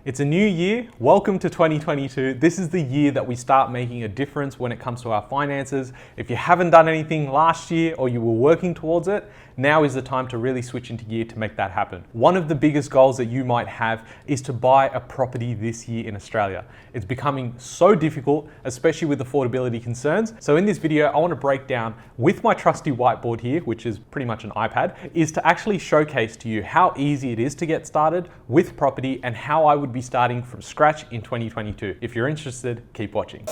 It's a new year. Welcome to 2022. This is the year that we start making a difference when it comes to our finances. If you haven't done anything last year or you were working towards it, now is the time to really switch into gear to make that happen. One of the biggest goals that you might have is to buy a property this year in Australia. It's becoming so difficult, especially with affordability concerns. So in this video, I want to break down with my trusty whiteboard here, which is pretty much an iPad, is to actually showcase to you how easy it is to get started with property and how I would be starting from scratch in 2022. If you're interested, keep watching.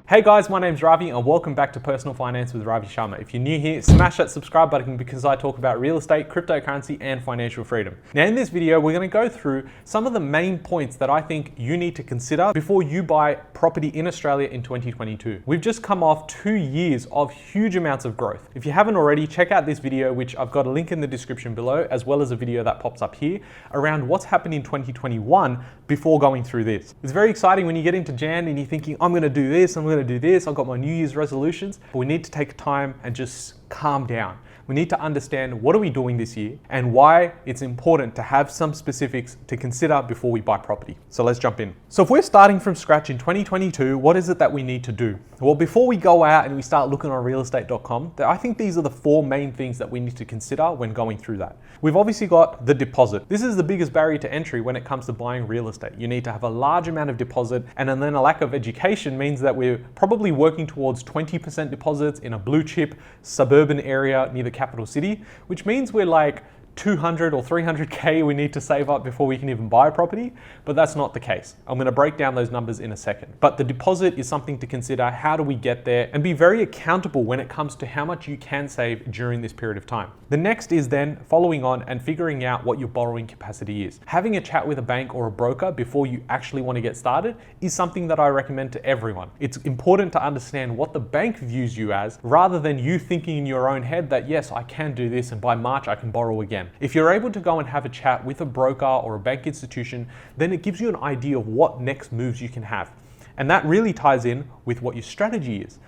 Hey guys, my name's Ravi and welcome back to Personal Finance with Ravi Sharma. If you're new here, smash that subscribe button because I talk about real estate, cryptocurrency, and financial freedom. Now in this video, we're going to go through some of the main points that I think you need to consider before you buy property in Australia in 2022. We've just come off 2 years of huge amounts of growth. If you haven't already, check out this video, which I've got a link in the description below, as well as a video that pops up here around what's happened in 2021 before going through this. It's very exciting when you get into Jan and you're thinking, I'm going to do this, I'm going to do this, I've got my New Year's resolutions, but we need to take time and just calm down. We need to understand what are we doing this year and why it's important to have some specifics to consider before we buy property. So let's jump in. So if we're starting from scratch in 2022, what is it that we need to do? Well, before we go out and we start looking on realestate.com, I think these are the 4 main things that we need to consider when going through that. We've obviously got the deposit. This is the biggest barrier to entry when it comes to buying real estate. You need to have a large amount of deposit, and then a lack of education means that we're probably working towards 20% deposits in a blue chip suburban area near the capital city, which means we're like 200 or 300K we need to save up before we can even buy a property, but that's not the case. I'm going to break down those numbers in a second. But the deposit is something to consider. How do we get there? And be very accountable when it comes to how much you can save during this period of time. The next is then following on and figuring out what your borrowing capacity is. Having a chat with a bank or a broker before you actually want to get started is something that I recommend to everyone. It's important to understand what the bank views you as, rather than you thinking in your own head that yes, I can do this and by March I can borrow again. If you're able to go and have a chat with a broker or a bank institution, then it gives you an idea of what next moves you can have. And that really ties in with what your strategy is.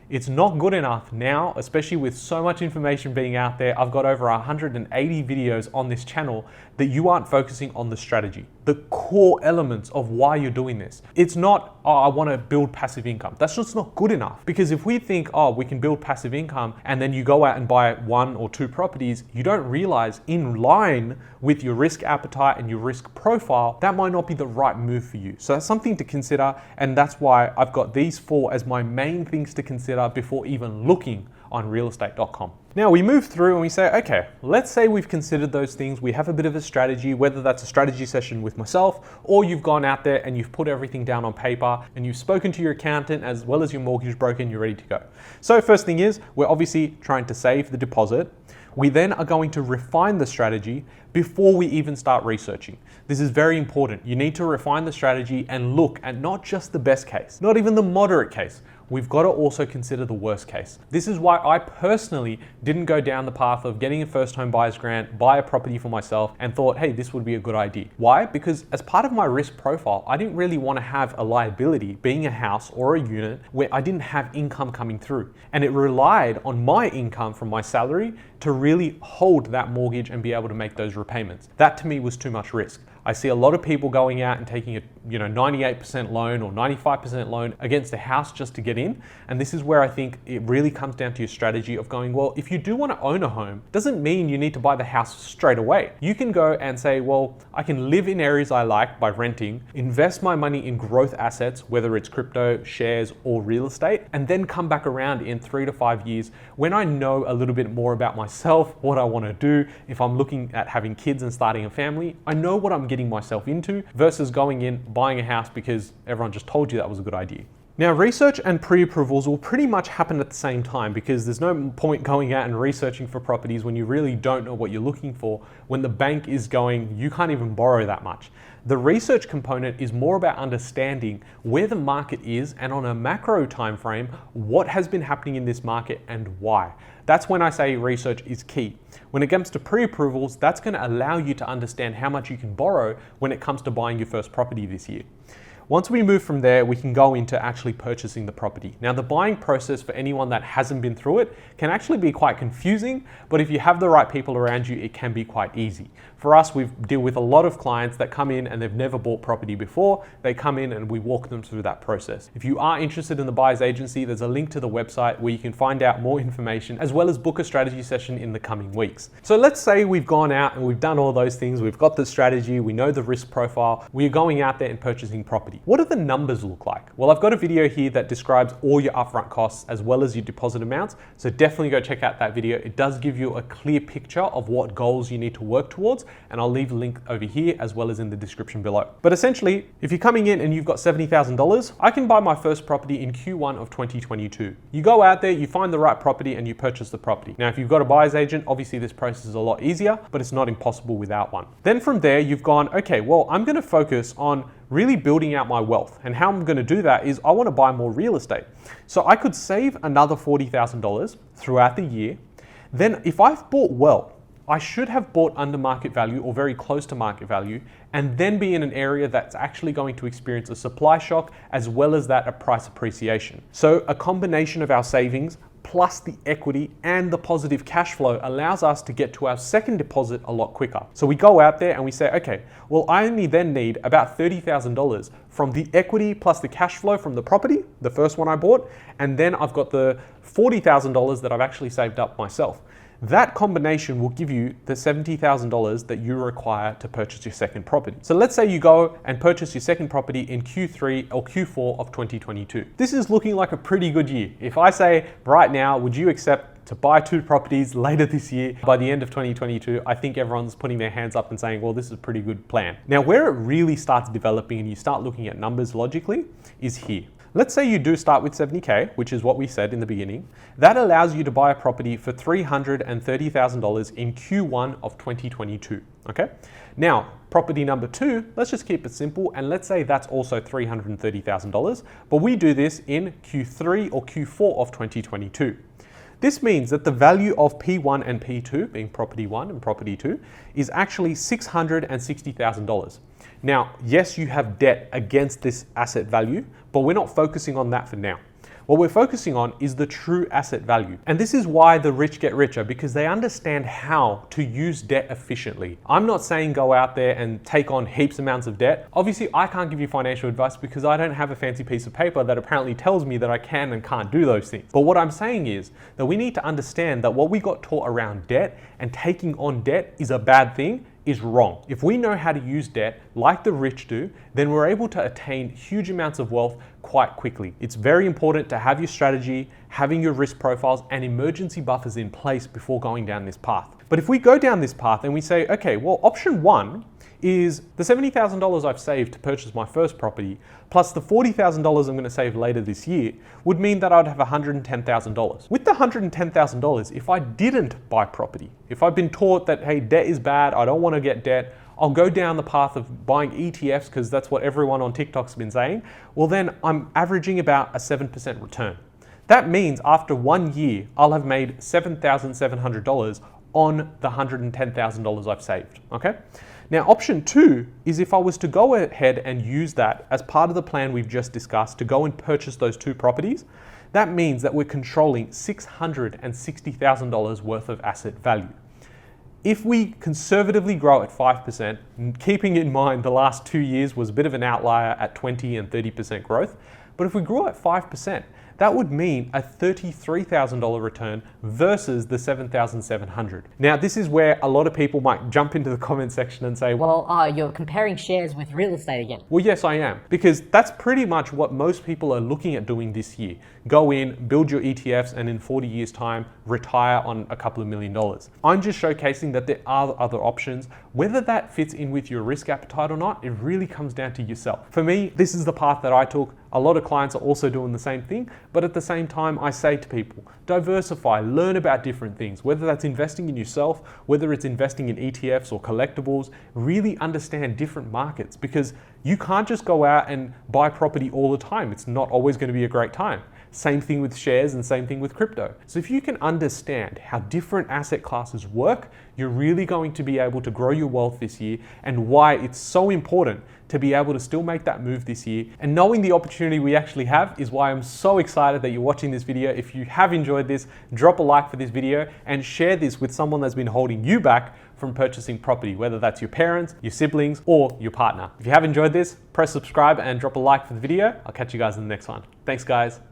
It's not good enough now, especially with so much information being out there. I've got over 180 videos on this channel that you aren't focusing on the strategy, the core elements of why you're doing this. It's not, oh, I want to build passive income. That's just not good enough. Because if we think, oh, we can build passive income and then you go out and buy 1 or 2 properties, you don't realize in line with your risk appetite and your risk profile, that might not be the right move for you. So that's something to consider. And that's why I've got these 4 as my main things to consider before even looking on realestate.com. Now we move through and we say, okay, let's say we've considered those things. We have a bit of a strategy, whether that's a strategy session with myself or you've gone out there and you've put everything down on paper and you've spoken to your accountant as well as your mortgage broker and you're ready to go. So first thing is, we're obviously trying to save the deposit. We then are going to refine the strategy before we even start researching. This is very important. You need to refine the strategy and look at not just the best case, not even the moderate case. We've got to also consider the worst case. This is why I personally didn't go down the path of getting a first home buyer's grant, buy a property for myself and thought, hey, this would be a good idea. Why? Because as part of my risk profile, I didn't really want to have a liability being a house or a unit where I didn't have income coming through. And it relied on my income from my salary to really hold that mortgage and be able to make those repayments. That to me was too much risk. I see a lot of people going out and taking a 98% loan or 95% loan against a house just to get in. And this is where I think it really comes down to your strategy of going, well, if you do want to own a home, doesn't mean you need to buy the house straight away. You can go and say, well, I can live in areas I like by renting, invest my money in growth assets, whether it's crypto, shares, or real estate, and then come back around in 3 to 5 years when I know a little bit more about myself, what I want to do. If I'm looking at having kids and starting a family, I know what I'm getting myself into versus going in, buying a house because everyone just told you that was a good idea. Now, research and pre-approvals will pretty much happen at the same time because there's no point going out and researching for properties when you really don't know what you're looking for, when the bank is going, you can't even borrow that much. The research component is more about understanding where the market is and on a macro time frame, what has been happening in this market and why. That's when I say research is key. When it comes to pre-approvals, that's going to allow you to understand how much you can borrow when it comes to buying your first property this year. Once we move from there, we can go into actually purchasing the property. Now, the buying process for anyone that hasn't been through it can actually be quite confusing, but if you have the right people around you, it can be quite easy. For us, we deal with a lot of clients that come in and they've never bought property before. They come in and we walk them through that process. If you are interested in the buyer's agency, there's a link to the website where you can find out more information as well as book a strategy session in the coming weeks. So let's say we've gone out and we've done all those things. We've got the strategy, we know the risk profile. We're going out there and purchasing property. What do the numbers look like? Well, I've got a video here that describes all your upfront costs as well as your deposit amounts. So definitely go check out that video. It does give you a clear picture of what goals you need to work towards. And I'll leave a link over here as well as in the description below. But essentially, if you're coming in and you've got $70,000, I can buy my first property in Q1 of 2022. You go out there, you find the right property and you purchase the property. Now, if you've got a buyer's agent, obviously this process is a lot easier, but it's not impossible without one. Then from there, you've gone, okay, well, I'm gonna focus on really building out my wealth. And how I'm gonna do that is I wanna buy more real estate. So I could save another $40,000 throughout the year. Then if I've bought well, I should have bought under market value or very close to market value and then be in an area that's actually going to experience a supply shock as well as that a price appreciation. So a combination of our savings plus the equity and the positive cash flow allows us to get to our second deposit a lot quicker. So we go out there and we say, okay, well, I only then need about $30,000 from the equity plus the cash flow from the property, the first one I bought, and then I've got the $40,000 that I've actually saved up myself. That combination will give you the $70,000 that you require to purchase your second property. So let's say you go and purchase your second property in Q3 or Q4 of 2022. This is looking like a pretty good year. If I say right now, would you accept to buy 2 properties later this year by the end of 2022, I think everyone's putting their hands up and saying, well, this is a pretty good plan. Now, where it really starts developing and you start looking at numbers logically is here. Let's say you do start with 70K, which is what we said in the beginning. That allows you to buy a property for $330,000 in Q1 of 2022, okay? Now, property number 2, let's just keep it simple, and let's say that's also $330,000, but we do this in Q3 or Q4 of 2022. This means that the value of P1 and P2, being property 1 and property 2, is actually $660,000. Now, yes, you have debt against this asset value, but we're not focusing on that for now. What we're focusing on is the true asset value. And this is why the rich get richer, because they understand how to use debt efficiently. I'm not saying go out there and take on heaps amounts of debt. Obviously, I can't give you financial advice because I don't have a fancy piece of paper that apparently tells me that I can and can't do those things. But what I'm saying is that we need to understand that what we got taught around debt and taking on debt is a bad thing is wrong. If we know how to use debt like the rich do, then we're able to attain huge amounts of wealth quite quickly. It's very important to have your strategy, having your risk profiles and emergency buffers in place before going down this path. But if we go down this path and we say, okay, well, option 1 is the $70,000 I've saved to purchase my first property, plus the $40,000 I'm going to save later this year, would mean that I'd have $110,000. With the $110,000, if I didn't buy property, if I've been taught that, hey, debt is bad, I don't want to get debt, I'll go down the path of buying ETFs because that's what everyone on TikTok's been saying, well then I'm averaging about a 7% return. That means after 1 year, I'll have made $7,700 on the $110,000 I've saved, okay? Now, option 2 is if I was to go ahead and use that as part of the plan we've just discussed to go and purchase those 2 properties, that means that we're controlling $660,000 worth of asset value. If we conservatively grow at 5%, keeping in mind the last 2 years was a bit of an outlier at 20 and 30% growth, but if we grew at 5%, that would mean a $33,000 return versus the $7,700. Now, this is where a lot of people might jump into the comment section and say, well, you're comparing shares with real estate again. Well, yes, I am, because that's pretty much what most people are looking at doing this year. Go in, build your ETFs, and in 40 years' time, retire on a couple of $1 million. I'm just showcasing that there are other options. Whether that fits in with your risk appetite or not, it really comes down to yourself. For me, this is the path that I took. A lot of clients are also doing the same thing, but at the same time, I say to people, diversify, learn about different things, whether that's investing in yourself, whether it's investing in ETFs or collectibles, really understand different markets because you can't just go out and buy property all the time. It's not always going to be a great time. Same thing with shares and same thing with crypto. So if you can understand how different asset classes work, you're really going to be able to grow your wealth this year, and why it's so important to be able to still make that move this year. And knowing the opportunity we actually have is why I'm so excited that you're watching this video. If you have enjoyed this, drop a like for this video and share this with someone that's been holding you back from purchasing property, whether that's your parents, your siblings, or your partner. If you have enjoyed this, press subscribe and drop a like for the video. I'll catch you guys in the next one. Thanks, guys.